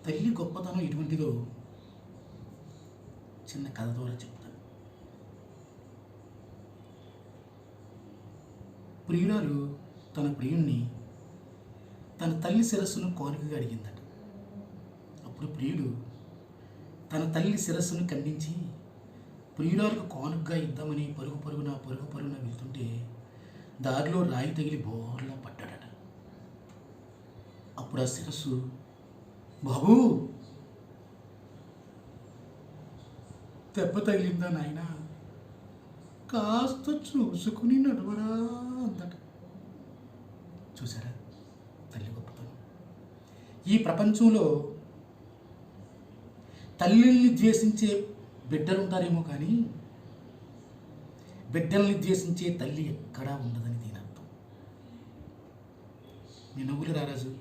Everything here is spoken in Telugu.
తల్లి గొప్పతనం ఎటువంటిదో చిన్న కథ ద్వారా చెప్తాను. ప్రియురాలు తన ప్రియుణ్ణి తన తల్లి శిరస్సును కానుకగా అడిగిందట. అప్పుడు ప్రియుడు తన తల్లి శిరస్సును ఖండించి ప్రియురాలకు కానుకగా ఇద్దామని పరుగు పరుగున వెళ్తుంటే దారిలో రాయి తగిలి బోర్లా పడ్డాడట. అప్పుడు ఆ శిరస్సు, బాబూ దెబ్బ తగిలిందా నాయనా, కాస్త చూసుకుని నడవరా అందట. చూసారా తల్లి గొప్పతనం. ఈ ప్రపంచంలో తల్లిని ద్వేషించే బిడ్డలు ఉంటారేమో కానీ బిడ్డల్ని ద్వేషించే తల్లి ఎక్కడా ఉండదని దీని అర్థం. మీ నవ్వులు రారాజు.